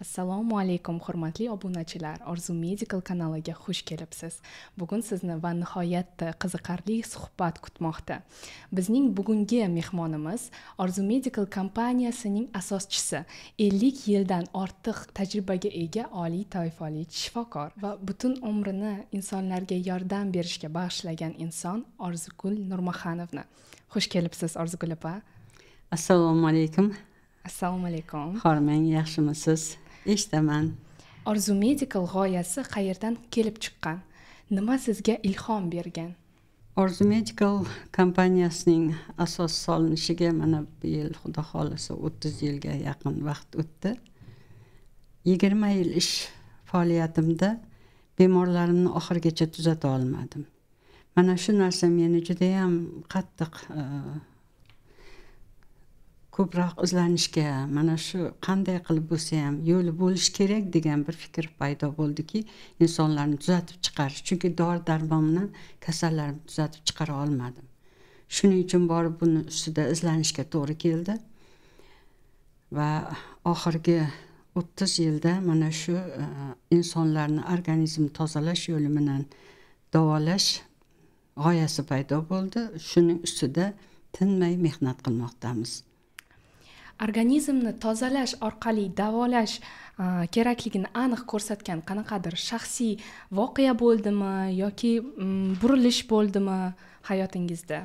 Assalomu alaykum hurmatli obunachilar. Orzu Medical kanaliga xush kelibsiz. Bugun sizni va nihoyatda qiziqarli suhbat kutmoqda. Bizning bugungi mehmonimiz Orzu Medical kompaniyasining asoschisi, 50 yildan ortiq tajribaga ega oliy toifali shifokor va butun umrini insonlarga yordam berishga bag'ishlagan inson Orzugul Nurmaxanovna. Xush kelibsiz Orzugul opa. Assalomu alaykum. Assalomu alaykum. Hormang, yaxshimisiz? Eshitaman. Orzu Medical g'oyasi qayerdan kelib chiqqan? Nima sizga ilhom bergan? Orzu Medical kompaniyasining asos solinishiga mana bu yil xudo xolasa 30 yilga yaqin vaqt o'tdi. 20 yil ish faoliyatimda bemorlarimni oxirigacha tuzata olmadim. Mana shu narsa meni juda ham qattiq ko'proq izlanishga, mana shu qanday qilib bo'lsa ham yo'li bo'lish kerak degan bir fikr paydo bo'ldiki, insonlarni tuzatib chiqarish. Chunki dori-darmon bilan kasallarimni tuzatib chiqara olmadim. Shuning uchun borib buni ustida izlanishga to'g'ri keldi. Va oxirgi 30 yilda mana shu insonlarni organizmni tozalash yo'li bilan davolash g'oyasi paydo bo'ldi. Shuning ustida tinmay mehnat qilmoqdamiz. Organizmni tozalash orqali davolash kerakligini aniq ko'rsatgan qanaqadir shaxsiy voqea bo'ldimi yoki burilish bo'ldimi hayotingizda?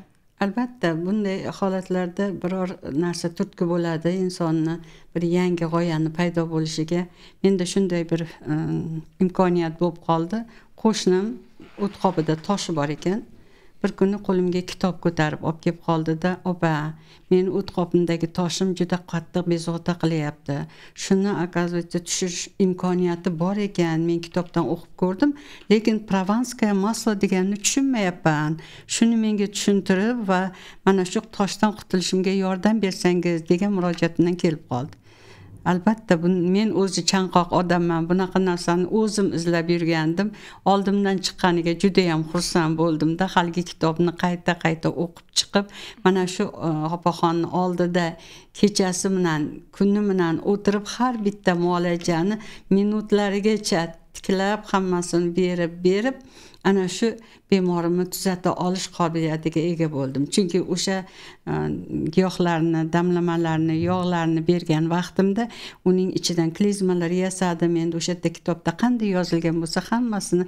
Albatta, bunday holatlarda biror narsa turtki bo'ladi insonni bir yangi g'oyani paydo bo'lishiga. Menda shunday bir imkoniyat bo'lib qoldi. Qo'shnim o't qopida toshi bor ekan. Bir kuni qo'limga kitob ko'tarib olib kelib qoldi-da, "Opa, men o't qopimdagi toshim juda qattiq bezovta qilyapti. Shuni akazivaytsa tushirish imkoniyati bor ekan. Men kitobdan o'qib ko'rdim, lekin provanskaya maslo deganini tushunmayapman. Shuni menga tushuntirib va mana shu toshdan qutulishimga yordam bersangiz" degan murojaat bilan kelib qoldi. Albatta, men o'zi chanqoq odamman. Bunaqa narsani o'zim izlab yurgandim. Oldimdan chiqqaniga juda ham xursand bo'ldim-da, haligi kitobni qayta o'qib chiqib, mana shu opaxonni oldida kechasi bilan, kuni bilan o'tirib har bitta muolajani minutlarigacha tiklab hammasini berib ana shu bemorimni tuzata olish qobiliyatiga ega bo'ldim. Chunki o'sha giyohlarni, damlamalarni, yog'larni bergan vaqtimda uning ichidan klizmalar yasadim. Endi o'sha yerda kitobda qanday yozilgan bo'lsa, hammasini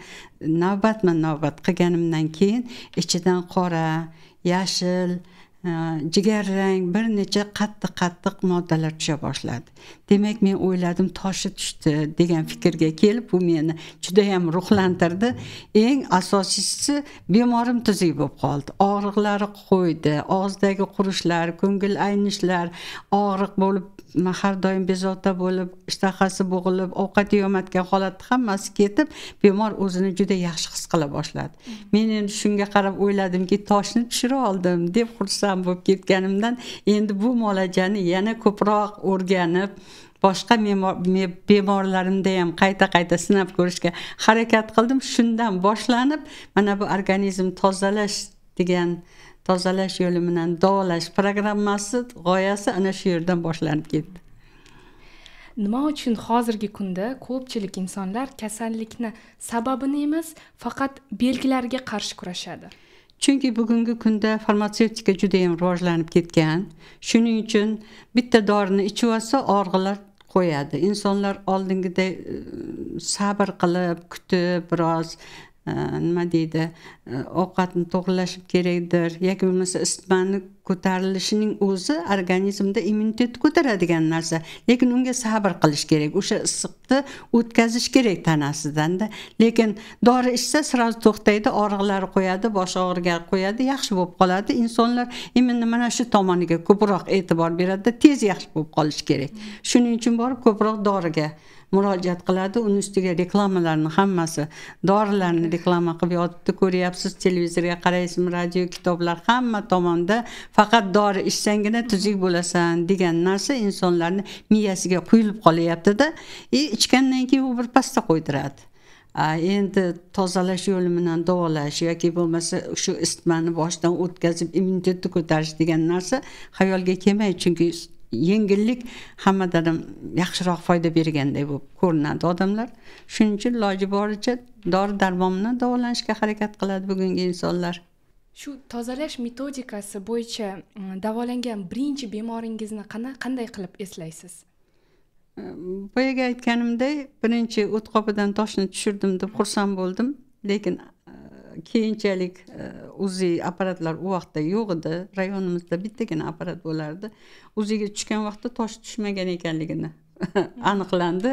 navbatma-navbat qilganimdan keyin ichidan qora, yashil, jigarrang bir necha qattiq moddalar tusha boshladi. Demak, men o'yladim, toshi tushdi degan fikrga kelib, bu meni juda ham ruhlantirdi. Eng asosiysi, bemorim tuzuk bo'lib qoldi. Og'riqlari qo'ydi, og'zdagi qurishlar, ko'ngil aynishlar, og'riq bo'lib, har doim bezovta bo'lib, ishtahasi bo'g'ilib, ovqat yemayotgan holatda hammasi ketib, bemor o'zini juda yaxshi his qila boshladi. Men endi shunga qarab o'yladimki, toshni tushira oldim deb xursand bo'lib ketganimdan, endi bu muolajani yana ko'proq o'rganib, boshqa bemorlarimda ham qayta sinab ko'rishga harakat qildim. Shundan boshlanib, mana bu organizm tozalash degan tozalash yo'li bilan davolash programmasi g'oyasi ana shu yerdan boshlanib ketdi. Nima uchun hozirgi kunda ko'pchilik insonlar kasallikni sababini emas, faqat belgilariga qarshi kurashadi? Chunki bugungi kunda farmatsevtika juda ham rivojlanib ketgan. Shuning uchun bitta dorini ichib olsa, og'riqlar qo'yadi. Insonlar oldingiday sabr qilib, kutib, biroz nima deydi, ovqatni to'g'rilashib kerakdir yoki bo'lmasa isitmani ko'tarilishining o'zi organizmda immunitetni ko'taradigan narsa, lekin unga sabr qilish kerak, o'sha issiqni o'tkazish kerak tanasidan-da. Lekin dori ichsa sirasi to'xtaydi, og'riqlari qo'yadi, bosh og'riga qo'yadi, yaxshi bo'lib qoladi. Insonlar endi mana shu tomoniga ko'proq e'tibor beradi, tez yaxshi bo'lib qolish kerak. Shuning uchun borib ko'proq doriga murojaat qiladi. Uni ustiga reklamalarni hammasi, dorilarni reklama qilib yotibdi, ko'ryapsiz, televizorga qaraysizmi, radio, kitoblar hamma tomonda faqat dori ichsangina tuzuk bo'lasan degan narsa insonlarning miyasiga quyilib qolyapti-da, ichgandan keyin u bir pasda qo'ydiradi. Endi tozalash yo'li bilan davolash yoki bo'lmasa shu isitmani boshdan o'tkazib immunitetni ko'tarish degan narsa xayolga kelmaydi, chunki yengillik hammadan ham yaxshiroq foyda berganday bo'lib ko'rinadi odamlar. Shuning uchun iloji boricha dori darmon bilan davolanishga harakat qiladi bugungi insonlar. Shu tozalash metodikasi bo'yicha davolangan birinchi bemoringizni qanday qilib eslaysiz? Boyaga aytganimdek, birinchi o't qopidan toshni tushirdim deb xursand bo'ldim, lekin keyinchalik UZI apparatlar u vaqtda yo'q edi. Rayonimizda bittagina apparat bo'lardi. UZIga tushgan vaqtda tosh tushmagan ekanligini aniqlandi.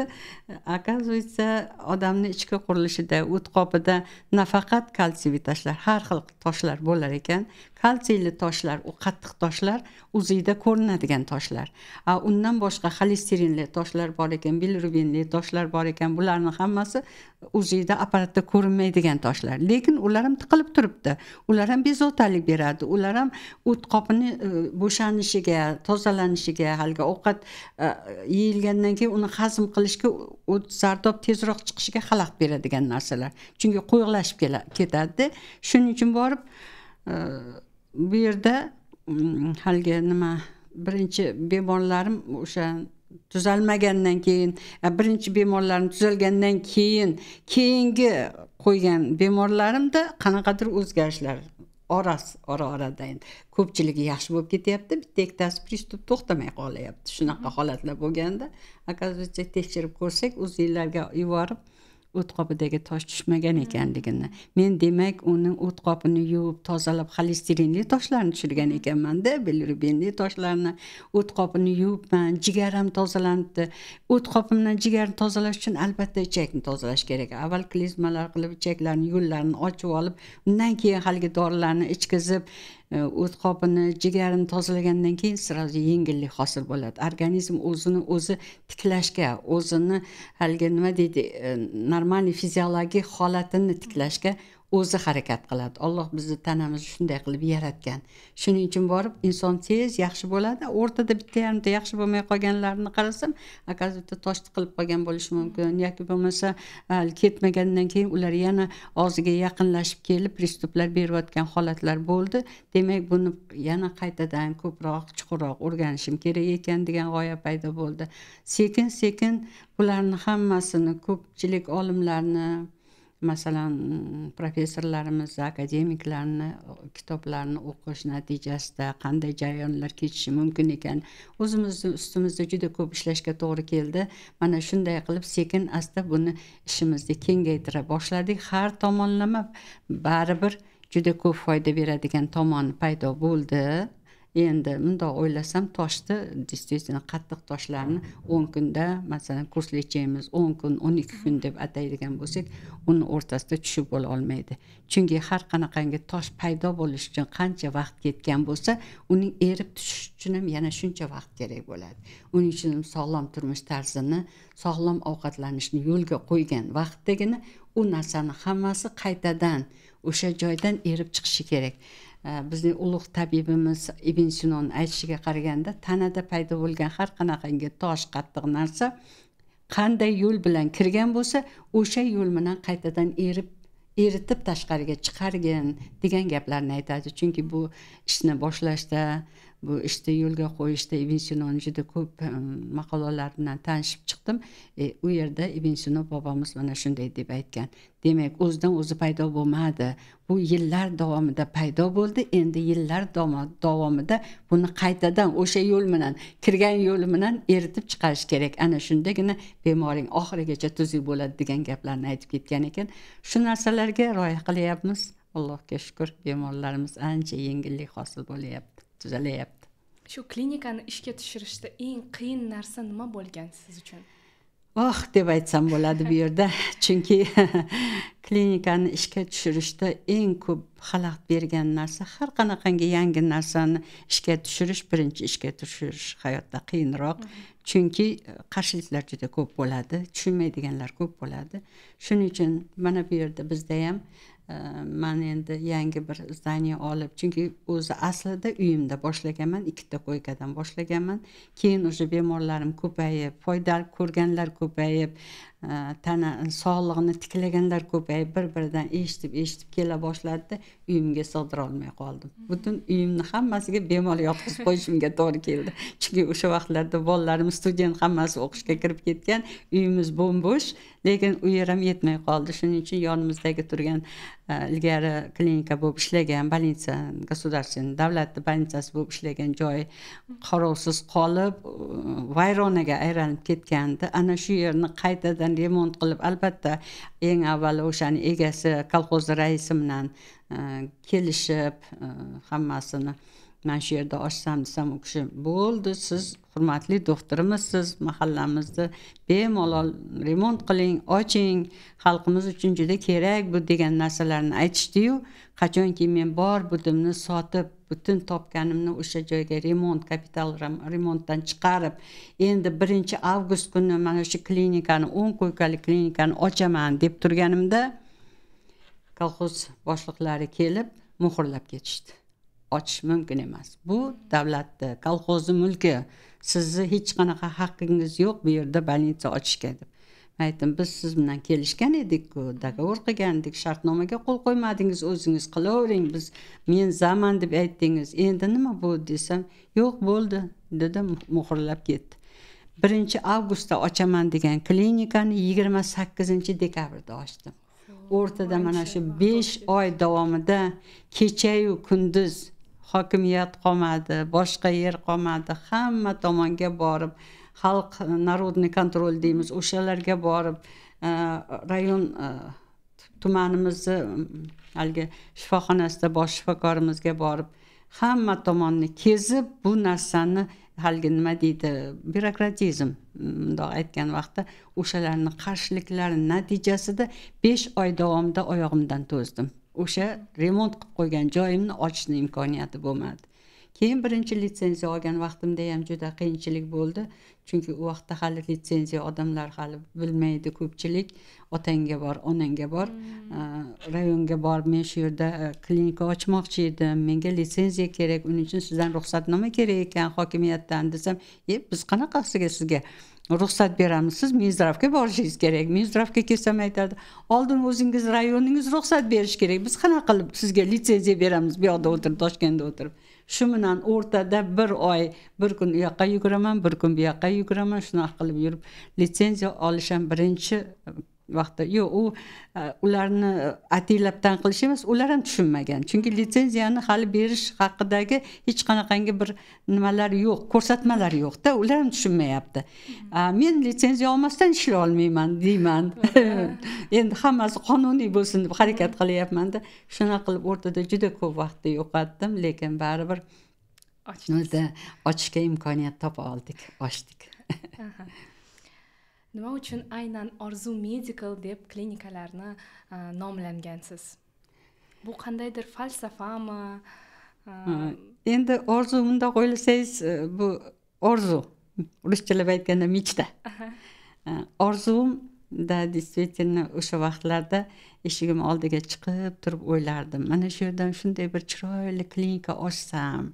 Оказывается, odamni ichki qurilishida o't qopida nafaqat kalsiy toshlar, har xil toshlar bo'lar ekan. Kalsiyli toshlar, u qattiq toshlar UZIda ko'rinadigan toshlar. Undan boshqa xolesterinli toshlar bor ekan, bilirubinli toshlar bor ekan. Bularning hammasi UZIda apparatda ko'rinmaydigan toshlar. Lekin ular ham tiqilib turibdi. Ular ham bezovtalik beradi. Ular ham o't qopini bo'shanishiga, tozalanishiga, haligi ovqat yeyilgandan keyin uni hazm qilishga, o't zardob tezroq chiqishiga xalaqit beradigan narsalar. Chunki qo'yqlashib ketadi. Shuning uchun borib bu yerda haligi birinchi bemorlarim o'sha tuzalmagandan keyin, birinchi bemorlarim tuzalgandan keyingi qo'ygan bemorlarimda qanaqadir o'zgarishlar orada endi ko'pchiligi yaxshi bo'lib ketyapti, bitta ikkitasi pristup to'xtamay qolyapti. Shunaqa holatlar bo'lganda, оказывается, tekshirib ko'rsak, UZIlarga yuborib o't qopidagi tosh tushmagan ekanligini. Men demak uni o't qopini yuvib tozalab xolesterinli toshlarni tushirgan ekanman-da, bilirubinli toshlarni o't qopini yuvibman, jigaram tozalanibdi. O't qopimdan jigarni tozalash uchun albatta ichakni tozalash kerak. Avval klizmalar qilib ichaklarni, yo'llarini ochib olib, undan keyin haligi dorilarni ichkizib, o't qopini, jigarini tozalagandan keyin sirazi yengillik hosil bo'ladi. Organizm o'zini o'zi tiklashga, o'zini haligi nima deydi, normal fiziologik holatini tiklashga o'zi harakat qiladi. Alloh bizni tanamizni shunday qilib yaratgan. Shuning uchun borib inson tez yaxshi bo'ladi. O'rtada bitta yarimta yaxshi bo'lmay qolganlarini qarasam, oказывается, tosh tiqilib qolgan bo'lishi mumkin yoki bo'lmasa ketmagandan keyin ular yana og'ziga yaqinlashib kelib pristuplar berayotgan holatlar bo'ldi. Demak, buni yana qaytadan ko'proq, chuqurroq o'rganishim kerak ekan degan g'oya paydo bo'ldi. Sekin-sekin bularni hammasini ko'pchilik olimlarni, masalan, professorlarimiz, akademiklarni kitoblarini o'qish natijasida qanday jarayonlar kechishi mumkin ekan, o'zimizni ustimizda juda ko'p ishlashga to'g'ri keldi. Mana shunday qilib sekin asta buni ishimizni kengaytira boshladik. Har tomonlama baribir juda ko'p foyda beradigan tomoni paydo bo'ldi. Endi bundoq o'ylasam, toshni, действительно qattiq toshlarni 10 kunda, masalan, kurs lecheymiz 10 kun, 12 kun deb ataydigan bo'lsak, uni o'rtasida tushib bo'la olmaydi. Chunki har qanaqangi tosh paydo bo'lish uchun qancha vaqt ketgan bo'lsa, uning erib tushish uchun ham yana shuncha vaqt kerak bo'ladi. Uning uchun sog'lom turmush tarzini, sog'lom ovqatlanishni yo'lga qo'ygan vaqtdagina u narsani hammasi qaytadan o'sha joydan erib chiqishi kerak. Bizning ulug' tabibimiz Ibn Sinon aytishiga qaraganda, tanada paydo bo'lgan har qanaqangi tosh, qattiq narsa qanday yo'l bilan kirgan bo'lsa, o'sha yo'l bilan qaytadan eritib tashqariga chiqargin degan gaplarni aytadi. Chunki bu ishni boshlashda, bu ishni yo'lga qo'yishda Ibn Sinon juda ko'p maqolalar bilan tanishib chiqdim. U yerda Ibn Sino bobomiz mana shunday deb aytgan. Demak, o'zidan o'zi paydo bo'lmadi. Bu yillar davomida paydo bo'ldi. Endi yillar davomida buni qaytadan o'sha yo'l bilan, kirgan yo'li bilan eritib chiqarish kerak. Ana shundagina bemoring oxirigacha tuzuk bo'ladi degan gaplarni aytib ketgan ekan. Shu narsalarga rioya qilyapmiz. Allohga shukr, bemorlarimiz ancha yengillik hosil bo'lyapti, tuzalayapti. Shu klinikani ishga tushirishda eng qiyin narsa nima bo'lgan siz uchun? Deb aytsam bo'ladi bu yerda. Chunki klinikani ishga tushirishda eng ko'p xalaqit bergan narsa, har qanaqangi yangi narsani ishga tushirish, birinchi ishga tushirish hayotda qiyinroq. Chunki qarshiliklar juda ko'p bo'ladi, tushunmaydiganlar ko'p bo'ladi. Shuning uchun mana bu yerda bizda ham man endi yangi bir zdaniya olib, chunki o'zi aslida uyimda boshlaganman, 2 ta koykadan boshlaganman. Keyin o'sha bemorlarim ko'payib, foyda ko'rganlar ko'payib, tana sog'lig'ini tiklaganlar ko'payib, bir-biridan eshitib kela boshladi-da, uyimga sig'dira olmay qoldim. Butun uyimni hammasiga bemor yotqizib qo'yishimga to'g'ri keldi. Chunki o'sha vaqtlarda bolalarim student hammasi o'qishga kirib ketgan, uyimiz bo'm-bo'sh, lekin u yer ham yetmay qoldi. Shuning uchun yonimizdagi turgan ilgari klinika bo'lib ishlagan, больница, государственный, davlat больницasi bo'lib ishlagan joy qarovsiz qolib, vayronaga aylanib ketgandi. Ana shu yerni qaytadan remont qilib, albatta eng avval o'shani egasi, kolxoz raisi bilan kelishib, hammasini men shu yerda ochsam desam, u kishi bo'ldi, siz hurmatli doktorimizsiz, mahallamizni bemalol remont qiling, oching, xalqimiz uchun juda kerak bu degan narsalarni aytishdi-yu, qachonki men bor budimni sotib, butun topganimni o'sha joyga remont, kapital remontdan chiqarib, endi 1-avgust kuni mana shu klinikani, 10 ko'ykali klinikani ochaman deb turganimda, kolxoz boshliqlari kelib, muhrlab ketishdi. Ochish mumkin emas. Bu davlatni, kolxozni mulki. Sizni hech qanaqa haqqingiz yo'q bu yerda больница ochishga deb. Men aytdim, biz siz bilan kelishgan edik-ku, dogovor qilgandik, shartnomaga qo'l qo'ymadingiz, o'zingiz qilavering, biz men zaman deb aytdingiz. Endi nima bu desam, yo'q bo'ldi, dedi, muhrlab ketdi. 1-avgustda ochaman degan klinikani 28-dekabrda ochdim. O'rtada mana shu 5 oy davomida kecha-yu kunduz hokimiyat qolmadi, boshqa yer qolmadi, hamma tomonga borib, xalq narodniy kontrol deymiz, o'shalarga borib, rayon tumanimizni haligi shifoxonasida bosh shifokorimizga borib, hamma tomonni kezib, bu narsani haligi nima deydi, byurokratizm, bundoq aytgan vaqtda o'shalarning qarshiliklari natijasida 5 oy davomida oyog'imdan to'zdim. O'sha remont qilib qo'ygan joyimni ochishni imkoniyati bo'lmadi. Keyin 1-litsenziya olgan vaqtimda ham juda qiyinchilik bo'ldi. Chunki u vaqtda hali litsenziya odamlar hali bilmaydi ko'pchilik. Otangga bor, onangga bor, rayonga borib, men shu yerda klinika ochmoqchi edim, menga litsenziya kerak, uning uchun sizdan ruxsatnoma kerak ekan hokimiyatdan desam, biz qanaqasiga sizga ruxsat beramiz, siz Minzdravga borishingiz kerak. Minzdravga kelsam aytadi, oldin o'zingiz rayoningiz ruxsat berish kerak. Biz qanaqa qilib sizga litsenziya beramiz, bu yoqda o'tirib, Toshkentda o'tirib. Shu bilan o'rtada 1 oy, bir kun u yoqqa yuguraman, bir kun bu yoqqa yuguraman, shunaqa qilib yurib, litsenziya olisham birinchi vaqtda, yo'q, u ularni atilabdan qilish emas, ular ham tushunmagan. Chunki litsenziyani hali berish haqidagi hech qanaqangi bir nimalar yo'q, ko'rsatmalar yo'q-da, ular ham tushunmayapti. Men litsenziya olmasdan ishlay olmayman deyman. Endi hammasi qonuniy bo'lsin deb harakat qilyapman-da. Shunaqa qilib o'rtada juda ko'p vaqtni yo'qotdim, lekin baribir ochishga imkoniyat topa oldik, ochdik. Nima uchun aynan Orzu Medical deb klinikalarni nomlangansiz? Bu qandaydir falsafami? Endi orzu bundoq o'ylasangiz, bu orzu, ruschalab aytganda mechta. Orzumda действительно o'sha vaqtlarda eshigim oldiga chiqib turib o'ylardim. Mana shu yerdan shunday bir chiroyli klinika ochsam,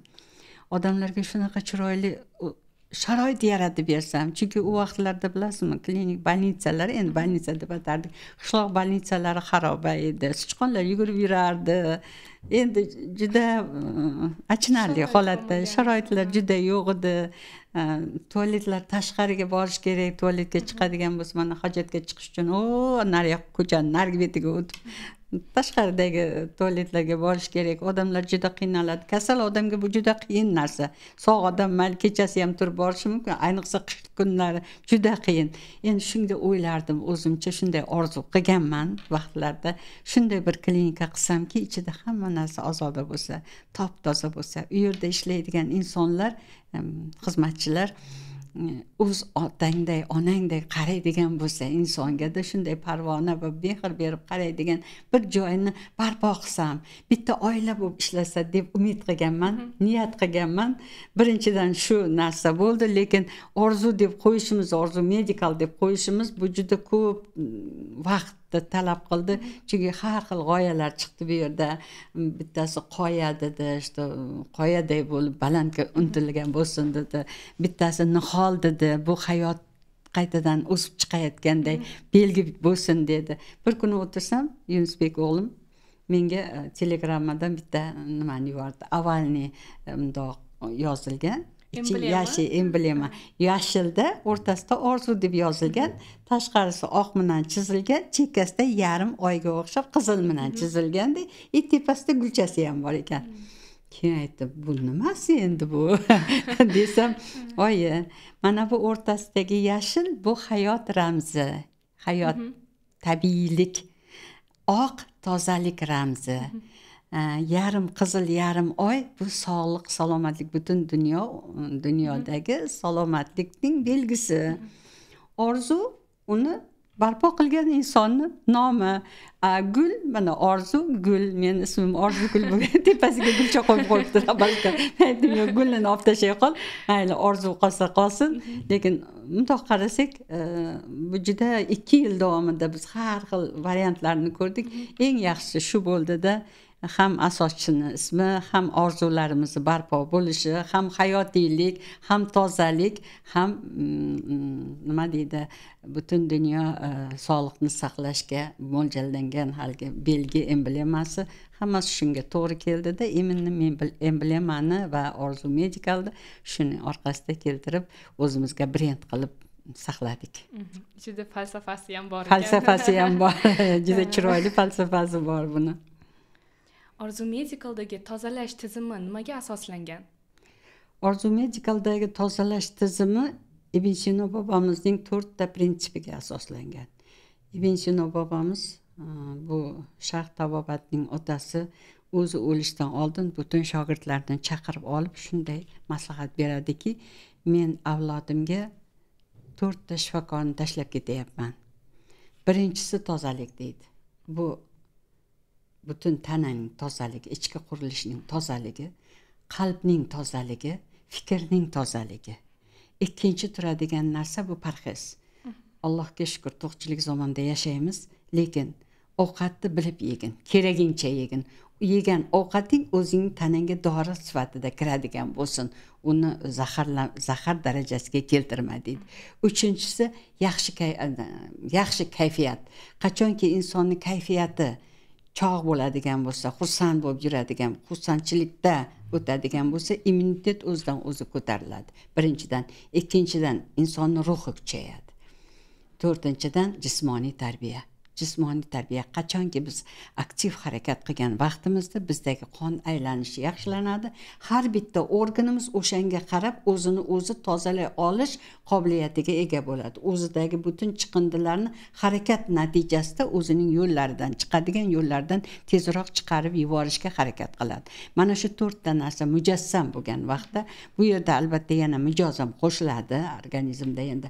odamlarga shunaqa chiroyli sharoit yaratib bersam, chunki u vaqtlarda bilasizmi, klinik больницалар, endi больница deb atardik, qishloq больницалari xaroba edi, sichqonlar yugurib yurardi. Endi juda achinarli holatda, sharoitlar juda yo'q edi. Tualetlar tashqariga borish kerak, tualetga chiqadigan bo'lsa, mana hojatga chiqish uchun nariyoq ko'chaning narigi betiga o'tib tashqaridagi tualetlarga borish kerak. Odamlar juda qiynaladi. Kasal odamga bu juda qiyin narsa. Sog' odam mayli kechasi ham turib borishi mumkin, ayniqsa qish kunlari juda qiyin. Endi shunday o'ylardim, o'zimcha shunday orzu qilganman vaqtlarda. Shunday bir klinika qilsamki, ichida hamma narsa ozoda bo'lsa, top-toza bo'lsa, u yerda ishlaydigan insonlar, xizmatchilar o'z otangday, onangday qaraydigan bo'lsa, insonga-da shunday parvona va mehr berib qaraydigan bir joyni barpo qilsam, bitta oila bo'lib ishlasa deb umid qilganman, niyat qilganman. Birinchidan shu narsa bo'ldi, lekin orzu deb qo'yishimiz, Orzu Medical deb qo'yishimiz bu juda ko'p vaqt vaqtda talab qildi, chunki har xil g'oyalar chiqdi bu yerda. Bittasi qoya dedi, işte qoyaday bo'lib balandga untilgan bo'lsin dedi. Bittasi nihol dedi, bu hayot qaytadan o'sib chiqayotganday belgi bo'lsin dedi. Bir kuni o'tirsam, Yunusbek o'g'lim menga telegrammadan bitta nimani yubordi. Avalni bundoq yozilgan. Yashil emblema. Yashilda o'rtasida orzu deb yozilgan, tashqarisi oq bilan chizilgan, chekkasida yarim oyga o'xshab qizil bilan chizilganda, tepasida gulchasi ham bor ekan. Keyin aytdim, bu nimasi endi bu? Desam, oyi, mana bu o'rtasidagi yashil bu hayot ramzi, hayot, tabiiylik, oq tozalik ramzi. Yarim qizil, yarim oy bu sog'liq, salomatlik, butun dunyodagi salomatlikning belgisi. Orzu uni barpo qilgan insonni nomi. Gul, mana Orzu Gul, men ismim Orzu Gul bo'lgan, tepasiga gulcha qo'yib qo'yibdi. Balki aytdim, yo gulni olib tashlay qol, mayli Orzu qolsa qolsin. Lekin bundoq qarasak, bu juda 2 yil davomida biz har xil variantlarni ko'rdik. Eng yaxshisi shu bo'ldi-da. Ham asoschini ismi, ham orzularimizni barpo bo'lishi, ham hayotiylik, ham tozalik, ham nima deydi, butun dunyo sog'liqni saqlashga mo'ljallangan halgi belgi emblemasi, hammasi shunga to'g'ri keldi-da. Men emblemani va Orzu Medicalni shuning orqasida keltirib o'zimizga brend qilib saqladik. Juda falsafasi ham bor. Falsafasi ham bor. Juda chiroyli falsafasi bor buni. Orzu Medicaldagi tozalash tizimi nimaga asoslangan? Orzu Medicaldagi tozalash tizimi Ibn Sino bobomizning 4 ta prinsipiga asoslangan. Ibn Sino bobomiz bu Sharq tabobatning otasi, o'zi o'lishdan oldin butun shogirdlarni chaqirib olib shunday maslahat beradiki, men avlodimga 4 ta shifokorni tashlab ketyapman. Birinchisi tozalik deydi. Bu butun tananing tozaligi, ichki qurilishning tozaligi, qalbning tozaligi, fikrning tozaligi. Ikkinchi turadigan narsa bu parhez. Allohga shukr, to'qchilik zamonida yashaymiz, lekin ovqatni bilib yegin, keragincha yegin. Yegan ovqating o'zing tanangga dori sifatida kiradigan bo'lsin. Uni zahar darajasiga keltirma deydi. Uchinchisi yaxshi kayfiyat. Qachonki insonning kayfiyati chog' bo'ladigan bo'lsa, xursand bo'lib yuradigan, xursandchilikda o'tadigan bo'lsa, immunitet o'zidan o'zi ko'tariladi. Birinchidan, ikkinchidan insonning ruhi kuchayadi. To'rtinchidan jismoniy tarbiya. Jismoniy tarbiya qachonki biz aktiv harakat qilgan vaqtimizda bizdagi qon aylanishi yaxshilanadi. Har bitta organimiz o'shanga qarab o'zini o'zi tozalay olish qobiliyatiga ega bo'ladi. O'zidagi butun chiqindilarni harakat natijasida o'zining yo'llaridan, chiqadigan yo'llardan tezroq chiqarib yuborishga harakat qiladi. Mana shu 4 ta narsa mujassam bo'lgan vaqtda bu yerda albatta yana mijoz ham qo'shiladi. Organizmda endi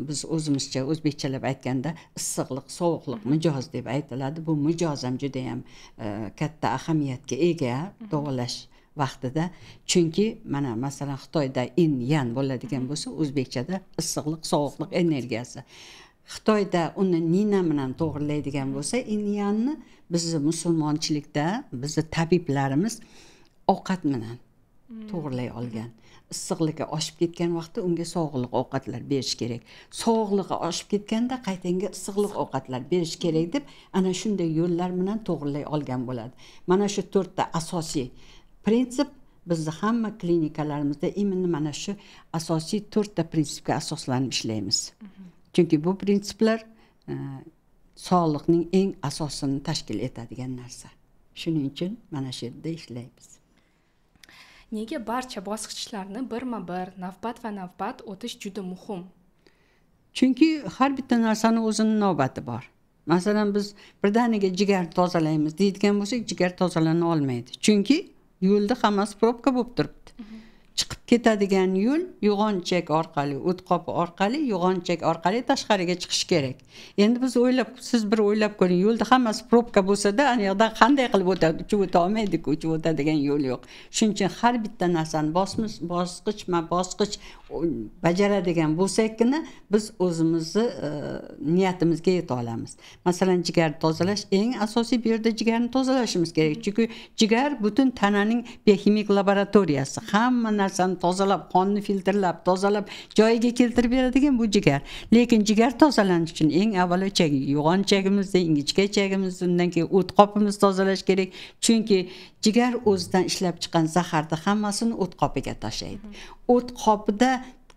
biz o'zimizcha o'zbekchalab aytganda issiqlik, sovuqlik mijoz deb aytiladi. Bu mijoz ham juda ham katta ahamiyatga ega davolash vaqtida. Chunki mana masalan Xitoyda yin yan bo'ladigan bo'lsa, o'zbekchada issiqlik, sovuqlik energiyasi. Xitoyda uni nina bilan to'g'rilaydigan bo'lsa, yin yanni bizni musulmonchilikda bizni tabiblarimiz ovqat bilan to'g'rilay olgan. Issiqligi oshib ketgan vaqtda unga sovuqlik ovqatlar berish kerak. Sovuqligi oshib ketganda qaytanga issiqlik ovqatlar berish kerak deb ana shunday yo'llar bilan to'g'rilay olgan bo'ladi. Mana shu 4 ta asosiy prinsip bizni hamma klinikalarimizda imini mana shu asosiy 4 ta prinsipga asoslanib ishlaymiz. Chunki bu prinsiplar sog'liqning eng asosini tashkil etadigan narsa. Shuning uchun mana shu yerda ishlaymiz. Nega barcha bosqichlarni birma-bir, navbat va navbat o'tish juda muhim? Chunki har bitta narsaning o'zining navbati bor. Masalan, biz birdaniga jigar tozalaymiz deydigan bo'lsak, jigar tozalana olmaydi. Chunki yo'lda hammasi probka bo'lib turibdi. chiqib ketadigan yo'l yog'onchak orqali, o't qopi orqali, yog'onchak orqali tashqariga chiqish kerak. Endi biz siz bir o'ylab ko'ring, yo'lda hammasi probka bo'lsa-da, ana yoqdan qanday qilib o'tadi? Uchib o'ta olmaydi-ku, uchib o'tadigan yo'l yo'q. Shuning uchun har bitta narsani bosqichma-bosqich bajaradigan bo'lsakgina biz o'zimizni niyatimizga yeta olamiz. Masalan, jigarni tozalash eng asosiy bu yerda jigarni tozalashimiz kerak. Chunki jigar butun tananing biokimik laboratoriyasi. Hamma narsani tozalab, qonni filtrlab, tozalab joyiga keltirib beradigan bu jigar. Lekin jigar tozalanish uchun eng avvalo yog'onchagimizni, ingichka ichagimizni, undan keyin o't qopimizni tozalash kerak. Chunki jigar o'zidan ishlab chiqqan zaharni hammasini o't qopiga tashlaydi. O't qopida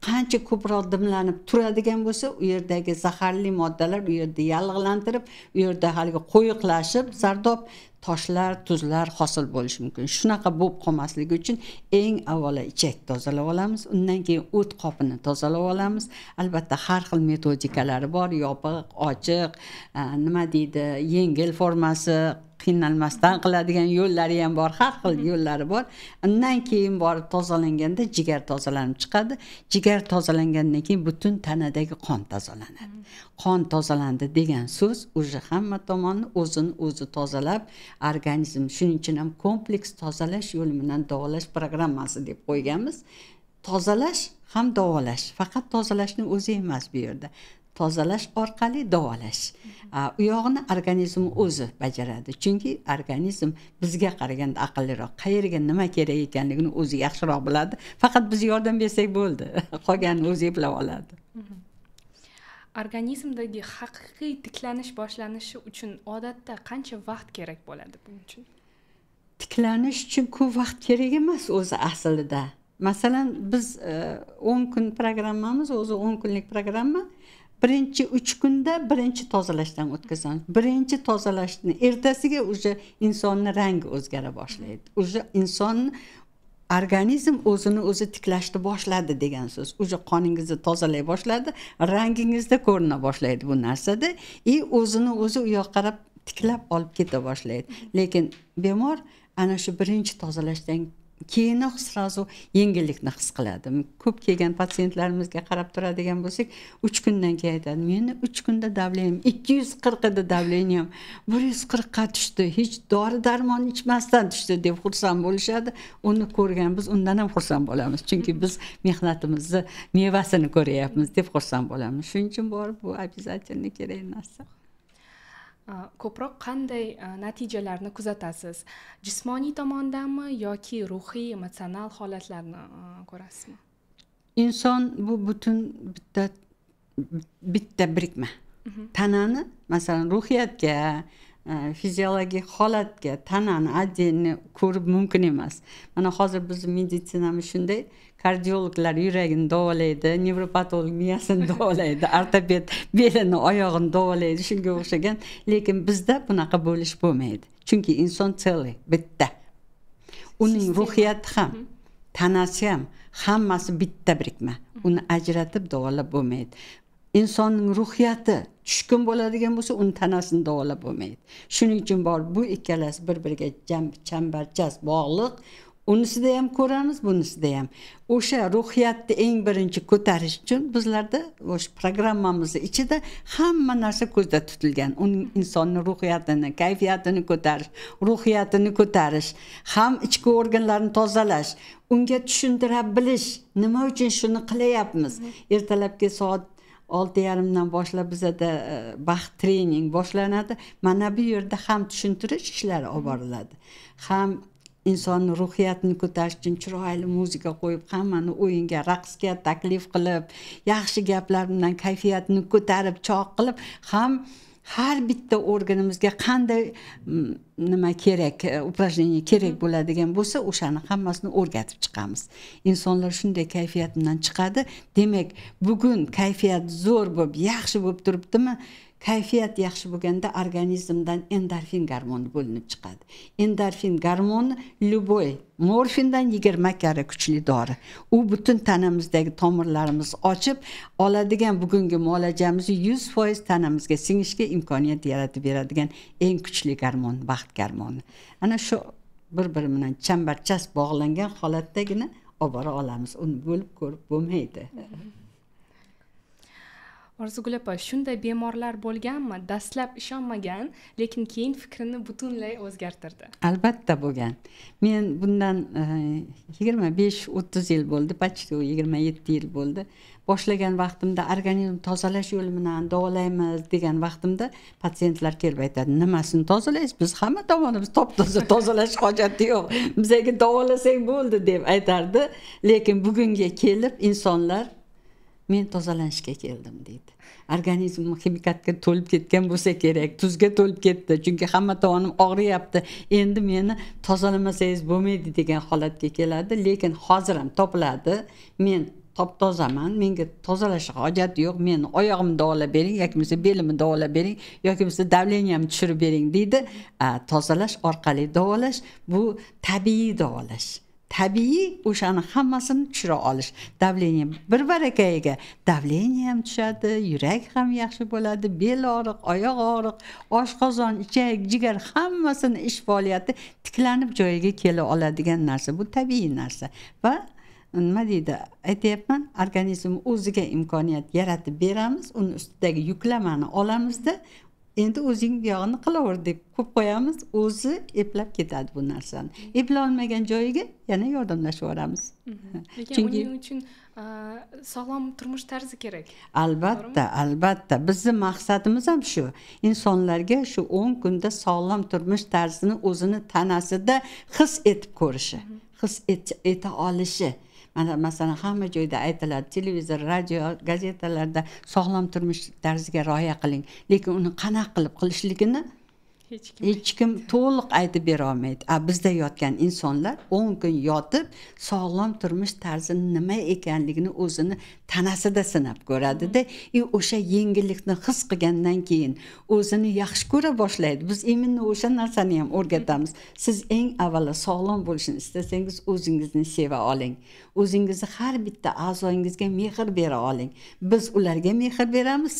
qancha ko'proq dimlanib turadigan bo'lsa, u yerdagi zaharli moddalar u yerda yallig'lantirib, u yerda haligi qo'yiqlashib, zardob toshlar, tuzlar hosil bo'lishi mumkin. Shunaqa bo'lib qolmasligi uchun eng avvalo ichak tozalab olamiz, undan keyin o't qopini tozalab olamiz. Albatta har xil metodikalari bor, yopiq, ochiq, nima deydi, yengil formasi, qiynalmasdan qiladigan yo'llari ham bor, har xil yo'llari bor. Undan keyin borib tozalanganda jigar tozalanib chiqadi. Jigar tozalangandan keyin butun tanadagi qon tozalanadi. Qon tozalandi degan so'z o'zi hamma tomonni o'zini o'zi tozalab, organizm, shuning uchun ham kompleks tozalash yo'li bilan davolash programmasi deb qo'yganmiz. Tozalash ham davolash, faqat tozalashning o'zi emas bu yerda. Tozalash orqali davolash. U yog'ini organizm o'zi bajaradi. Chunki organizm bizga qaraganda aqlliroq, qayerga nima kerak ekanligini o'zi yaxshiroq biladi. Faqat biz yordam bersak bo'ldi. Qolganini o'zi eplab oladi. Organizmdagi haqiqiy tiklanish boshlanishi uchun odatda qancha vaqt kerak bo'ladi buning uchun? Tiklanish uchun ko'p vaqt kerak emas o'zi aslida. Masalan, biz 10 kun programmamiz, o'zi 10 kunlik programma. Birinchi 3 kunda birinchi tozalashdan o'tkazamiz. Birinchi tozalashni ertasiga o'sha insonning rangi o'zgara boshlaydi. O'sha insonning organizm o'zini o'zi tiklashni boshladi degan so'z. O'sha qoningizni tozalay boshladi, rangingizda ko'rina boshlaydi bu narsada, o'zini o'zi u yoqqa qarab tiklab olib keta boshlaydi. Lekin bemor ana shu birinchi tozalashdan keyinoq srazu yengillikni his qiladi. Ko'p kelgan patsientlarimizga qarab turadigan bo'lsak, 3 kundan keyin aytadi, meni 3 kunda davleniyam 240 edi, davleniyam 140 ga tushdi, hech dori darmon ichmasdan tushdi deb xursand bo'lishadi. Uni ko'rgan biz undan ham xursand bo'lamiz, chunki biz mehnatimizni mevasini ko'ryapmiz deb xursand bo'lamiz. Shuning uchun borib bu обязательно kerak narsa. Ko'proq qanday natijalarni kuzatasiz? Jismoniy tomondanmi yoki ruhiy, emotsional holatlarni ko'rasizmi? Inson bu butun bitta birikma. Tanani, masalan, ruhiyatga, fiziologik holatga tanani отдельно ko'rib mumkin emas. Mana hozir bizning meditsinamiz shunday, kardiologlar yuragini davolaydi, nevropatolog miyasini davolaydi, ortoped belini, oyog'ini davolaydi, shunga o'xshagan. Lekin bizda bunaqa bo'lish bo'lmaydi. Chunki inson целый, bitta. Uning ruhiyati ham, tanasi ham, hammasi bitta birikma. Uni ajratib davolab bo'lmaydi. Insonning ruhiyati tushkun bo'ladigan bo'lsa, uni tanasini davolab bo'lmaydi. Shuning uchun bor bu ikkalasi bir-biriga chambarchas bog'liq. Unisida ham ko'ramiz, bunisida ham. O'sha ruhiyatni eng birinchi ko'tarish uchun bizlarda o'sha programmamizning ichida hamma narsa ko'zda tutilgan. Uning insonning ruhiyatini, kayfiyatini ko'tarish, ruhiyatini ko'tarish, ham ichki organlarni tozalash, unga tushuntira bilish, nima uchun shuni qilyapmiz. Ertalabki soat 6:30dan boshlab bizada baxt trening boshlanadi. Mana bu yerda ham tushuntirish ishlari olib boriladi. Ham insonning ruhiyatini ko'tarish uchun chiroyli muzika qo'yib, hammani o'yinga, raqsga taklif qilib, yaxshi gaplar bilan kayfiyatini ko'tarib, choq qilib, ham har bitta organimizga qanday nima kerak, упражнение kerak bo'ladigan bo'lsa, o'shani hammasini o'rgatib chiqamiz. Insonlar shunday kayfiyat bilan chiqadi. Demak, bugun kayfiyat zo'r bo'lib, yaxshi bo'lib turibdimi? Kayfiyat yaxshi bo'lganda organizmdan endorfin gormoni bo'linib chiqadi. Endorfin gormoni любой morfindan 20 karra kuchli dori. U butun tanamizdagi tomirlarimizni ochib, oladigan bugungi muolajamizni 100% tanamizga singishga imkoniyat yaratib beradigan eng kuchli gormon, baxt gormoni. Ana shu bir-biri bilan chambarchas bog'langan holatdagina olib bora olamiz. Uni bo'lib ko'rib bo'lmaydi. Orzugul opa, shunday bemorlar bo'lganmi? Dastlab ishonmagan, lekin keyin fikrini butunlay o'zgartirdi. Albatta bo'lgan. Men bundan 25-30 yil bo'ldi, почти 27 yil bo'ldi. Boshlagan vaqtimda organizm tozalash yo'li bilan davolaymiz degan vaqtimda patsientlar kelib aytadi, nimasini tozalaysiz? Biz hamma tomonimiz top-toza, tozalash hojati yo'q. Bizga davolasak bo'ldi deb aytardi. Lekin bugunga kelib insonlar men tozalanishga keldim deydi. Organizm ximikatga to'lib ketgan bo'lsa kerak, tuzga to'lib ketdi, chunki hamma tomonim og'riyapti. Endi meni tozalamasangiz bo'lmaydi degan holatga keladi, lekin hozir ham topiladi. Men top-tozaman, menga tozalash hojati yo'q, meni oyog'imni davolab bering yoki bo'lmasa belimni davolab bering yoki bo'lmasa davleniyamni tushirib bering deydi. Tozalash orqali davolash bu tabiiy davolash. Tabiiy o'shani hammasini tushira olish. Davleniya bir barakayiga davleniya ham tushadi, yurak ham yaxshi bo'ladi, bel og'riq, oyoq og'riq, oshqozon, ichak, jigar hammasini ish faoliyati tiklanib joyiga kela oladigan narsa. Bu tabiiy narsa. Va nima deydi? Aytayapman, organizm o'ziga imkoniyat yaratib beramiz, uni ustidagi yuklamani olamizda endi o'zing buyog'ini qilaver deb qo'yib qo'yamiz, o'zi eplab ketadi bu narsani. Eplolmagan joyiga yana yordamlashib yuboramiz. Lekin uning uchun sog'lom turmush tarzi kerak. Albatta. Bizning maqsadimiz ham shu. Insonlarga shu 10 kunda sog'lom turmush tarzini o'zini tanasida his etib ko'rishi, his eta olishi. Mana masalan hamma joyda aytiladi, televizor, radio, gazetalarda sog'lom turmush tarziga rioya qiling, lekin uni qanaqa qilib qilishligini hech kim to'liq aytib bera olmaydi. Bizda yotgan insonlar 10 kun yotib sog'lom turmush tarzini nima ekanligini o'zini tanasida sinab ko'radi-da, o'sha yengillikni his qilgandan keyin o'zini yaxshi ko'ra boshlaydi. Biz iminni o'sha narsani ham o'rgatamiz. Siz eng avvalo sog'lom bo'lishni istasangiz o'zingizni seva oling. O'zingizni har bitta a'zoyingizga mehr bera oling. Biz ularga mehr beramiz,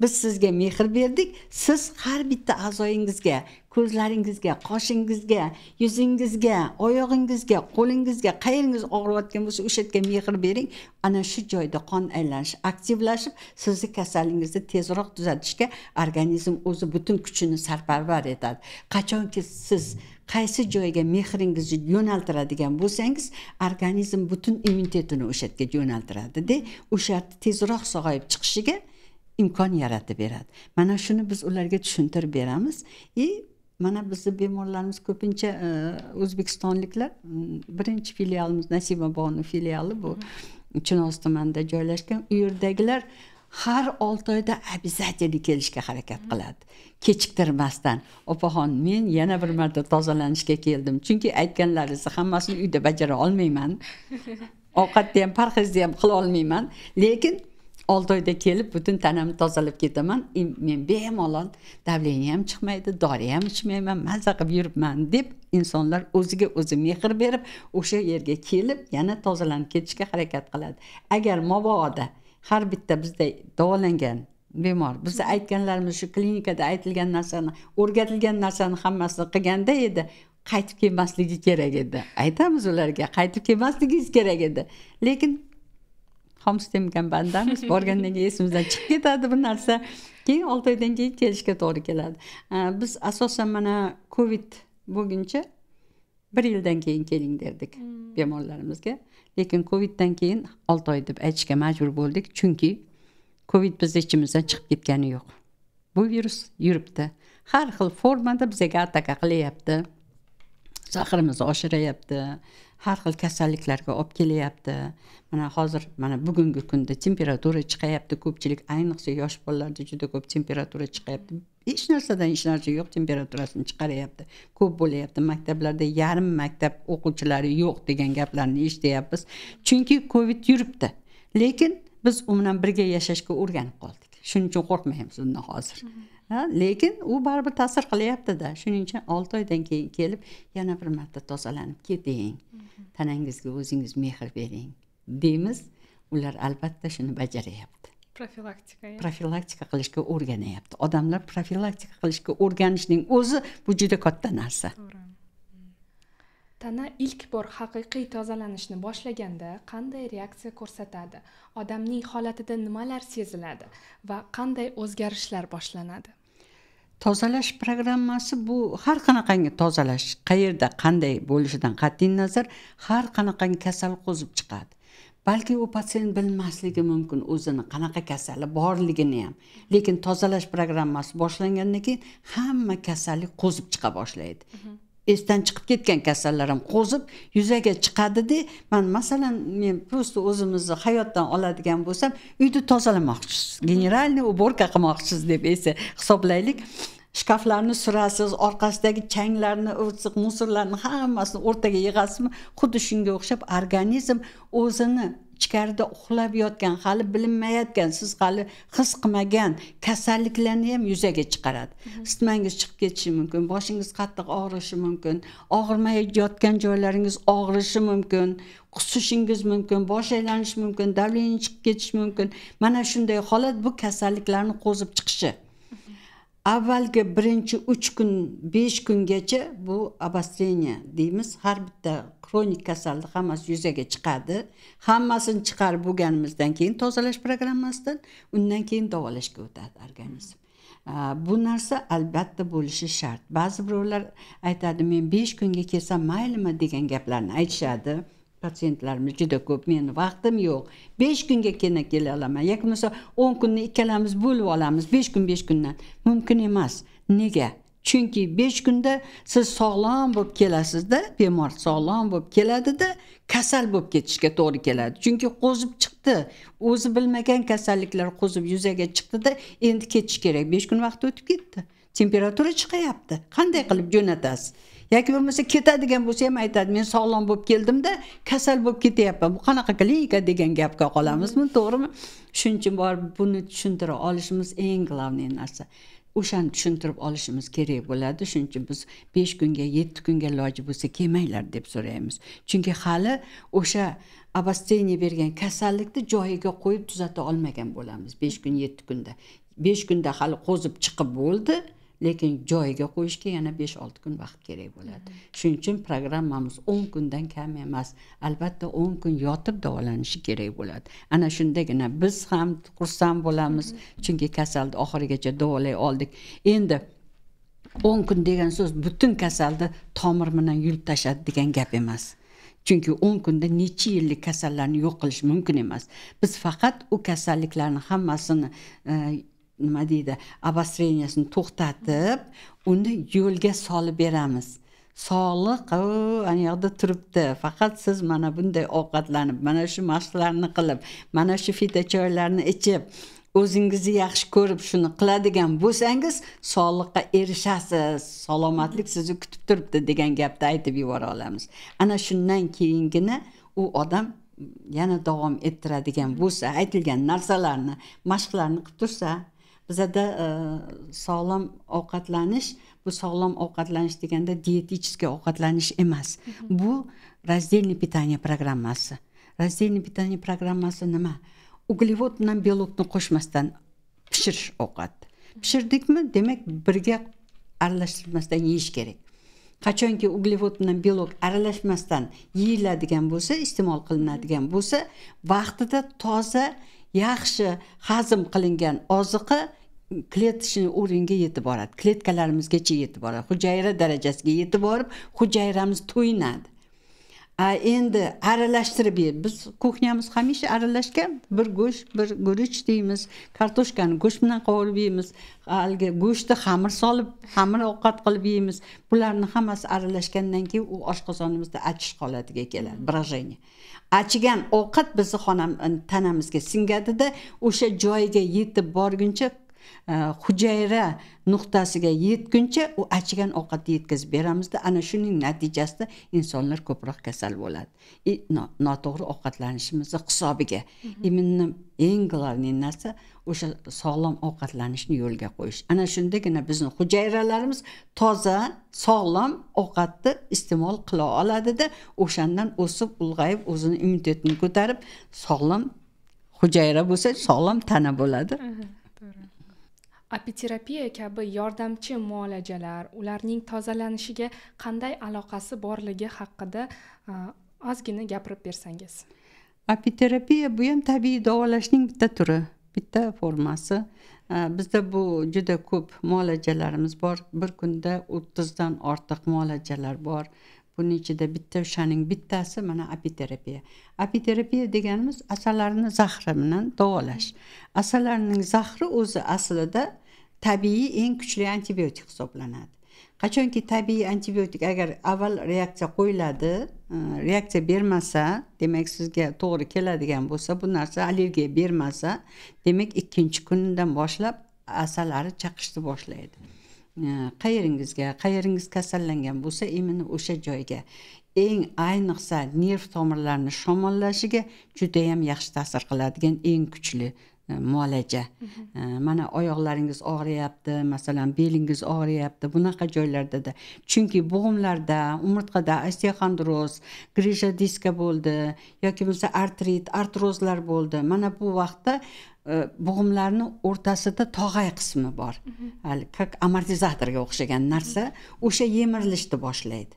biz sizga mehr berdik. Siz har bitta a'zoyingizga, ko'zlaringizga, qoshingizga, yuzingizga, oyog'ingizga, qo'lingizga, qayeringiz og'riyotgan bo'lsa, o'sha yerga mehr bering. Ana shu joyda qon aylanishi aktivlashib, sizni kasalligingizni tezroq tuzatishga organizm o'zi butun kuchini sarparvar etadi. Qachonki siz qaysi joyga mehringizni yo'naltiradigan bo'lsangiz, organizm butun immunitetini o'sha yerga yo'naltiradi-da, o'sha yerda tezroq sog'ayib chiqishiga imkon yaratib beradi. Mana shuni biz ularga tushuntirib beramiz. Mana bizning bemorlarimiz ko'pincha o'zbekistonliklar, birinchi filialimiz Nasiba Bonu filiali bu Chinoz tumanida joylashgan. U yerdagilar har 6 oyda обязательно kelishga harakat qiladi. Kechiktirmasdan. Opaxon, men yana bir marta tozalanishga keldim. Chunki aytganlaringizni hammasini uyda bajara olmayman. Ovqatni ham, parhezni ham qila olmayman. Lekin 6 oyda kelib butun tanamni tozalab ketaman. Men bemalol davleniyam chiqmaydi, dori ham ichmayman, mazza qilib yuribman deb insonlar o'ziga o'zi mehr berib, o'sha yerga kelib yana tozalanib ketishga harakat qiladi. Agar mabodo har bitta bizda davolangan bemor bizga aytganlarimiz shu klinikada aytilgan narsani, o'rgatilgan narsani hammasini qilganda edi, qaytib kelmasligi kerak edi. Aytamiz ularga, qaytib kelmasligingiz kerak edi. Lekin xomstemgan bandamiz, borgandan keyin esimizdan chiqib ketadi bu narsa. Keyin 6 oydan keyin kelishga to'g'ri keladi. Biz asosan mana Covid bo'lguncha 1 yildan keyin keling derdik bemorlarimizga. Lekin Coviddan keyin 6 oy deb aytishga majbur bo'ldik, chunki Covid biz ichimizdan chiqib ketgani yo'q. Bu virus yuribdi. Har xil formada bizga ataka qilyapti. Zaxirimizni oshirayapti. Har xil kasalliklarga olib kelyapti. Mana hozir bugungi kunda temperatura chiqayapti, ko'pchilik ayniqsa yosh bolalarda juda ko'p temperatura chiqayapti. Hech narsa yo'q, temperaturasini chiqaryapti. Ko'p bo'layapti. Maktablarda yarim maktab o'quvchilari yo'q degan gaplarni eshityapmiz. Chunki Covid yuribdi. Lekin biz u bilan birga yashashga o'rganib qoldik. Shuning uchun qo'rqmaymiz undan hozir. Lekin u baribir ta'sir qilyapti-da. Shuning uchun 6 oydan keyin kelib yana bir marta tozalanib keting. Tanangizga o'zingiz mehr bering deymiz. Ular albatta shuni bajaryapti. Profilaktika qilishga o'rganyapti. Odamlar profilaktika qilishga o'rganishning o'zi bu juda katta narsa. Tana ilk bor haqiqiy tozalanishni boshlaganda qanday reaksiya ko'rsatadi? Odamning holatida nimalar seziladi va qanday o'zgarishlar boshlanadi? Tozalash programmasi bu har qanaqangi tozalash, qayerda qanday bo'lishidan qat'iy nazar har qanaqangi kasal qo'zib chiqadi. Balki u pasient bilmasligi mumkin o'zini qanaqa kasali borligini ham. Lekin tozalash programmasi boshlangandan keyin hamma kasallik qo'zib chiqa boshlaydi. Esdan chiqib ketgan kasallar ham qo'zib yuzaga chiqadi-da, masalan men просто o'zimizni hayotdan oladigan bo'lsam, uyni tozalamoqchisiz, generalniy уборка qilmoqchisiz deb esa hisoblaylik. Shkaflarni surasiz, orqasidagi changlarni, o'tsiq musorlarni hammasini o'rtaga yig'asizmi, xuddi shunga o'xshab organizm o'zini ichkarida uxlab yotgan, hali bilinmayotgan, siz hali his qilmagan kasalliklarni ham yuzaga chiqaradi. Isitmangiz chiqib ketishi mumkin, boshingiz qattiq og'rishi mumkin, og'rimayotgan joylaringiz og'rishi mumkin, qusishingiz mumkin, bosh aylanishi mumkin, davleniya chiqib ketishi mumkin. Mana shunday holat bu kasalliklarni qo'zib chiqishi. Avvalgi birinchi 3 kun, 5 kungacha bu обострение deymiz. Har bitta kronik kasallik hammasi yuzaga chiqadi. Hammasini chiqarib bo'lganimizdan keyin tozalash programmasidan, undan keyin davolashga o'tadi organizm. Bu narsa albatta bo'lishi shart. Ba'zi birovlar aytadi, men 5 kunga kelsam maylimi degan gaplarni aytishadi. Patsientlarimiz juda ko'p, meni vaqtim yo'q, 5 kunga kela olaman yoki bo'lmasa 10 kunni ikkalamiz bo'lib olamiz, 5 kundan. Mumkin emas. Nega? Chunki 5 kunda siz sog'lom bo'lib kelasizda, bemor sog'lom bo'lib keladida, kasal bo'lib ketishga to'g'ri keladi. Chunki qo'zib chiqdi. O'zi bilmagan kasalliklar qo'zib yuzaga chiqdi-da, endi ketish kerak. 5 kun vaqt o'tib ketdi. Temperatura chiqayapti. Qanday qilib jo'natasiz? Yoki bo'lmasa ketadigan bo'lsa ham aytadi, men sog'lom bo'lib keldim-da, kasal bo'lib ketyapman. Bu qanaqa klinika degan gapga qolamizmi, to'g'rimi? Shuning uchun buni tushuntira olishimiz eng главный narsa. O'shani tushuntirib olishimiz kerak bo'ladi. Shuning uchun biz 5 kunga, 7 kunga iloji bo'lsa kelmanglar deb so'raymiz. Chunki hali o'sha обострение bergan kasallikni joyiga qo'yib tuzata olmagan bo'lamiz 5 kun, 7 kunda. 5 kunda hali qo'zib chiqib bo'ldi. Lekin joyiga qo'yishga yana 5-6 kun vaqt kerak bo'ladi. Shuning uchun programmamiz 10 kundan kam emas. Albatta 10 kun yotib davolanishi kerak bo'ladi. Ana shundagina biz ham xursand bo'lamiz, chunki kasalni oxirigacha davolay oldik. Endi 10 kun degan so'z butun kasalni tomir bilan yulib tashladi degan gap emas. Chunki 10 kunda necha yillik kasallarni yo'q qilish mumkin emas. Biz faqat u kasalliklarning hammasini nima deydi, обострениесini to'xtatib, uni yo'lga solib beramiz. Sog'liq ana yoqda turibdi. Faqat siz mana bunday ovqatlanib, mana shu mashqlarni qilib, mana shu fitochoylarni ichib, o'zingizni yaxshi ko'rib shuni qiladigan bo'lsangiz, sog'liqqa erishasiz. Salomatlik sizni kutib turibdi degan gapni aytib yubora olamiz. Ana shundan keyingina u odam yana davom ettiradigan bo'lsa, aytilgan narsalarni, mashqlarni qilib tursa, bizada sog'lom ovqatlanish, bu sog'lom ovqatlanish deganda dietetический ovqatlanish emas. Bu раздельное питание programmasi. Раздельное питание programmasi nima? Uglevod bilan belokni qo'shmasdan pishirish ovqat. Pishirdikmi, demak birga aralashtirmasdan yeyish kerak. Qachonki uglevod bilan belok aralashmasdan yeyiladigan bo'lsa, iste'mol qilinadigan bo'lsa, vaqtida toza, yaxshi hazm qilingan oziqa kletishni o'ringa yetib boradi. Kletkalarimizgacha yetib boradi. Hujayra darajasiga yetib borib, hujayramiz to'yinadi. Endi aralashtirib yeydi. Biz kuxnyamiz hamisha aralashgan. Bir go'sht, bir guruch deymiz. Kartoshkani go'sht bilan qovurib yeymiz. Haligi go'shtni xamir solib, xamir ovqat qilib yeymiz. Bularni hammasi aralashgandan keyin u oshqozonimizda achish holatiga keladi, брожение. Achigan ovqat bizni tanamizga singadi-da, o'sha joyiga yetib borguncha, hujayra nuqtasiga yetguncha u achigan ovqatni yetkazib beramizda. Ana shuning natijasida insonlar ko'proq kasal bo'ladi. Noto'g'ri ovqatlanishimiz hisobiga. Imенно eng главный narsa o'sha sog'lom ovqatlanishni yo'lga qo'yish. Ana shundagina bizning hujayralarimiz toza, sog'lom ovqatni iste'mol qila oladi-da, o'shandan o'sib, ulg'ayib, o'zini immunitetini ko'tarib, sog'lom hujayra bo'lsa, sog'lom tana bo'ladi. Apiterapiya kabi yordamchi muolajalar ularning tozalanishiga qanday aloqasi borligi haqida ozgina gapirib bersangiz. Apiterapiya bu ham tabiiy davolashning bitta turi, bitta formasi. Bizda bu juda ko'p muolajalarimiz bor. Bir kunda 30 dan ortiq muolajalar bor. Buning ichida bitta o'shaning bittasi mana apiterapiya. Apiterapiya deganimiz asallarni zahri bilan davolash. Asallarning zahri o'zi aslida tabiiy eng kuchli antibiotik hisoblanadi. Qachonki tabiiy antibiotik agar avval reaksiya qo'yiladi, reaksiya bermasa, demak sizga to'g'ri keladigan bo'lsa, bu narsa allergiya bermasa, demak ikkinchi kundan boshlab asallari chaqishni boshlaydi. Qayeringiz kasallangan bo'lsa, imini o'sha joyga eng ayniqsa nerv tomirlarini shamollashiga juda ham yaxshi ta'sir qiladigan eng kuchli muolaja. Mana oyoqlaringiz og'riyapti, masalan belingiz og'riyapti, bunaqa joylarda, chunki bo'g'imlarda, umurtqada osteoxondroz, grisha diska bo'ldi yoki bo'lsa artrit, artrozlar bo'ldi. Mana bu vaqtda bo'g'imlarning o'rtasida tog'ay qismi bor. Hali как amortizatorga o'xshagan narsa o'sha yemirilishni boshlaydi.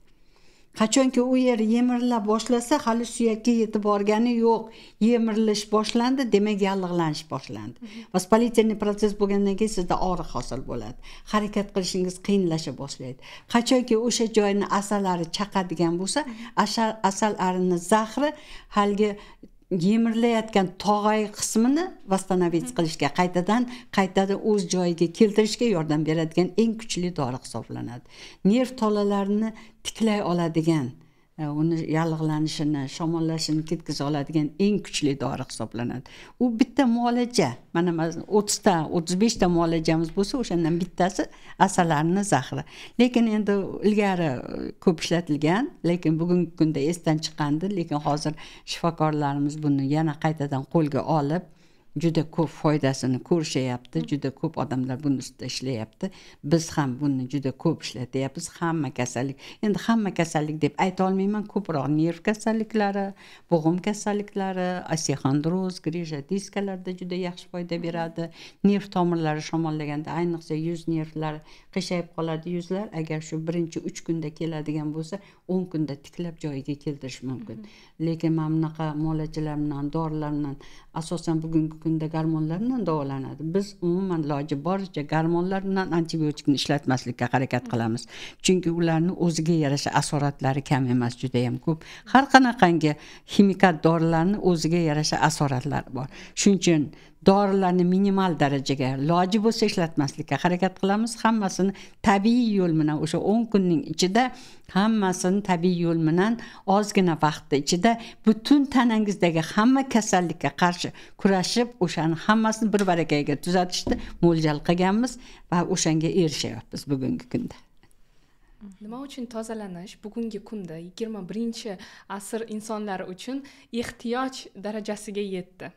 Qachonki u yer yemirila boshlasa, hali suyakka yetib borgani yo'q, yemirilish boshlandi, demak yallig'lanish boshlandi. Vоспалительный proses bo'lgandan keyin sizda og'riq hosil bo'ladi. Harakat qilishingiz qiyinlasha boshlaydi. Qachonki o'sha joyni asallari chaqadigan bo'lsa, asal arini zahri haligi yemirilayotgan tog'ay qismini vasстановить qilishga, qaytadan o'z joyiga keltirishga yordam beradigan eng kuchli dori hisoblanadi. Nerv tolalarini tiklay oladigan, uni yallig'lanishini, shamollashini ketkiza oladigan eng kuchli dori hisoblanadi. U bitta muolaja. Mana 30 ta, 35 ta muolajamiz bo'lsa, o'shandan bittasi asallarning zahri. Lekin endi ilgari ko'p ishlatilgan, lekin bugungi kunda esdan chiqqandi, lekin hozir shifokorlarimiz buni yana qaytadan qo'lga olib, juda ko'p foydasini ko'rishyapti, juda ko'p odamlar buni ustida ishlayapti. Biz ham buni juda ko'p ishlatyapmiz. Hamma kasallik, endi hamma kasallik deb ayta olmayman, ko'proq nerv kasalliklari, bo'g'im kasalliklari, osteoxondroz, grisha diskalarda juda yaxshi foyda beradi. Nerv tomirlari shamollaganda, ayniqsa yuz nervlari qiyshayib qoladi yuzlar, agar shu birinchi 3 kunda keladigan bo'lsa, 10 kunda tiklab joyiga keltirish mumkin. Lekin mana bunaqa muolajalar bilan, dorilar bilan asosan bugungi kunda gormonlar bilan davolanadi. Biz umuman iloji boricha gormonlar bilan antibiotikni ishlatmaslikka harakat qilamiz. Chunki ularning o'ziga yarasha asoratlari kam emas, juda ham ko'p. Har qanaqangi ximikat dorilarning o'ziga yarasha asoratlari bor. Shuning uchun dorilarni minimal darajaga iloji bo'lsa ishlatmaslikka harakat qilamiz. Hammasini tabiiy yo'l bilan o'sha 10 kunning ichida hammasini tabiiy yo'l bilan ozgina vaqtda ichida butun tanangizdagi hamma kasallikka qarshi kurashib, o'shani hammasini bir barakaga tuzatishni mo'ljal qilganmiz va o'shanga erishyapmiz bugungi kunda. Nima uchun tozalanish bugungi kunda 21-asr insonlari uchun ehtiyoj darajasiga yetdi?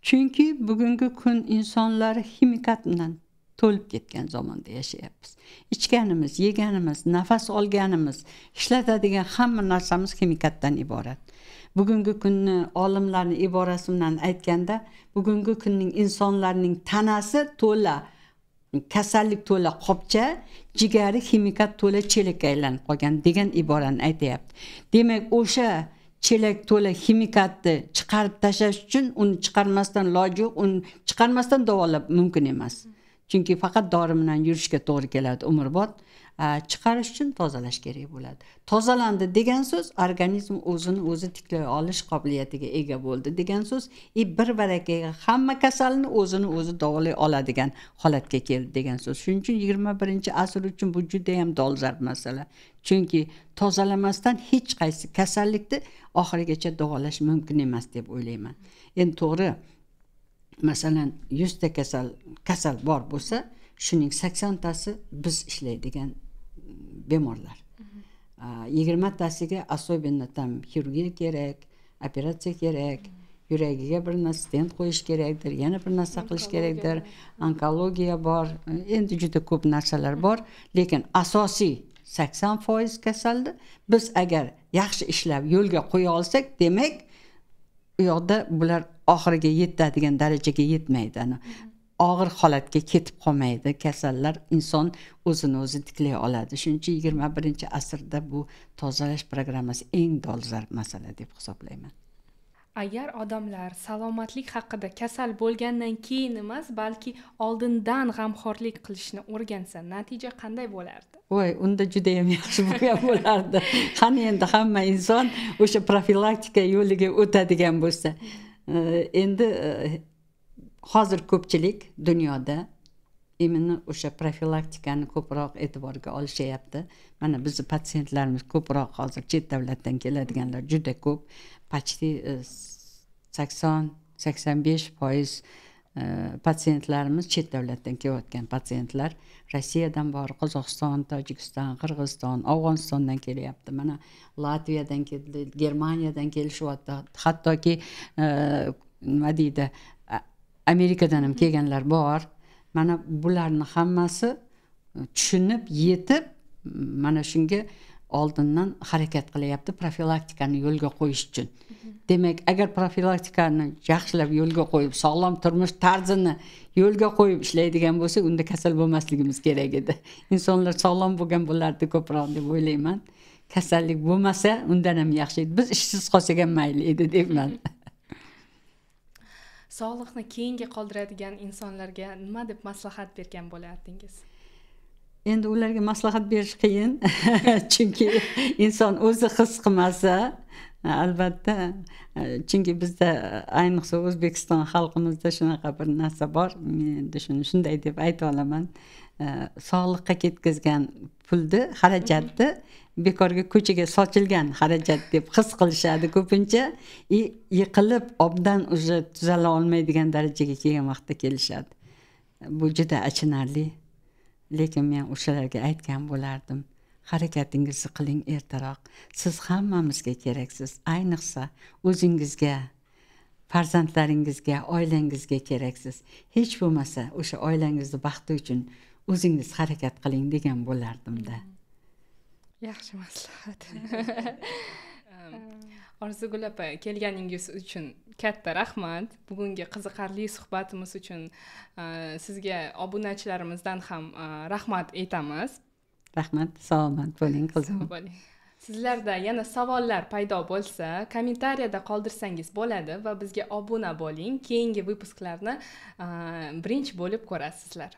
Chunki bugungi kun insonlar ximikat bilan to'lib ketgan zamonda yashayapmiz. Ichganimiz, yeganimiz, nafas olganimiz, ishlatadigan hamma narsamiz ximikatdan iborat. Bugungi kunni olimlarning iborasi bilan aytganda, bugungi kunning insonlarning tanasi to'la kasallik to'la qopcha, jigari ximikat to'la chelakka aylanib qolgan degan iborani aytayapti. Demak, o'sha chelak to'la ximikatni chiqarib tashlash uchun uni chiqarmasdan iloji yo'q, uni chiqarmasdan davolab mumkin emas. Chunki faqat dori bilan yurishga to'g'ri keladi umrbod. Chiqarish uchun tozalash kerak bo'ladi. Tozalandi degan so'z organizm o'zini o'zi tiklay olish qobiliyatiga ega bo'ldi degan so'z, bir barakaga hamma kasalni o'zini o'zi davolay oladigan holatga keldi degan so'z. Shuning uchun 21-asr uchun bu juda ham dolzarb masala. Chunki tozalamasdan hech qaysi kasallikni oxirigacha davolash mumkin emas deb o'ylayman. Endi to'g'ri, masalan 100 ta kasal bor bo'lsa, shuning 80 tasi biz ishlaydigan bemorlar. 20 tasiga особенно tam xirurgiya kerak, operatsiya kerak, yuragiga bir narsa stent qo'yish kerakdir, yana bir narsa qilish kerakdir, onkologiya bor, endi juda ko'p narsalar bor, lekin asosiy 80% kasalni biz agar yaxshi ishlab yo'lga qo'ya olsak, demak u yoqda bular oxiriga yetadigan darajaga yetmaydi. og'ir holatga ketib qolmaydi. Kasallar inson o'zini o'zi tiklay oladi. Shuning uchun 21-asrda bu tozalash programmasi eng dolzarb masala deb hisoblayman. Agar odamlar salomatlik haqida kasal bo'lgandan keyin emas, balki oldindan g'amxo'rlik qilishni o'rgansa, natija qanday bo'lardi? Voy, unda juda ham yaxshi bo'lgan bo'lardi. Qani endi hamma inson o'sha profilaktika yo'liga o'tadigan bo'lsa. Endi hozir ko'pchilik dunyoda imенно o'sha profilaktikani ko'proq e'tiborga olishyapti. Mana bizning patsientlarimiz ko'proq hozir chet davlatdan keladiganlar juda ko'p. Почти 80-85% patsientlarimiz chet davlatdan kelayotgan patsientlar. Rossiyadan bor, Qozog'iston, Tojikiston, Qirg'iziston, Afg'onistondan kelyapti. Mana Latviyadan keldi, Germaniyadan kelishyapti. Hattoki nima deydi, Amerikadan ham kelganlar bor. Mana bularning hammasi tushunib, yetib, mana shunga oldindan harakat qilyapti profilaktikani yo'lga qo'yish uchun. Demak, agar profilaktikani yaxshilab yo'lga qo'yib, sog'lom turmush tarzini yo'lga qo'yib ishlaydigan bo'lsa, unda kasal bo'lmasligimiz kerak edi. Insonlar sog'lom bo'lgan bo'lardi ko'proq deb o'ylayman. Kasallik bo'lmasa, undan ham yaxshi edi. Biz ishsiz qolsak ham mayli edi deyman. Sog'liqni keyinga qoldiradigan insonlarga nima deb maslahat bergan bo'lardingiz? Endi ularga maslahat berish qiyin, chunki inson o'zi his qilmasa, albatta, chunki bizda ayniqsa O'zbekiston xalqimizda shunaqa bir narsa bor. Men endi shunday deb ayta olaman. Sog'liqqa ketkazgan pulni, xarajatni bekorga ko'chaga sochilgan xarajat deb his qilishadi ko'pincha. Yiqilib, obdan уже tuzala olmaydigan darajaga kelgan vaqtda kelishadi. Bu juda achinarli. Lekin men o'shalarga aytgan bo'lardim. Harakatingizni qiling ertaroq. Siz hammamizga keraksiz. Ayniqsa o'zingizga, farzandlaringizga, oilangizga keraksiz. Hech bo'lmasa o'sha oilangizni baxti uchun o'zingiz harakat qiling degan bo'lardim-da. Yaxshi maslahat. Orzugul opa, kelganingiz uchun katta rahmat. Bugungi qiziqarli suhbatimiz uchun sizga obunachilarimizdan ham rahmat aytamiz. Rahmat, salomat bo'ling qizim. Sizlarda yana savollar paydo bo'lsa, kommentariyada qoldirsangiz bo'ladi va bizga obuna bo'ling. Keyingi vyusklarni birinchi bo'lib ko'rasizlar.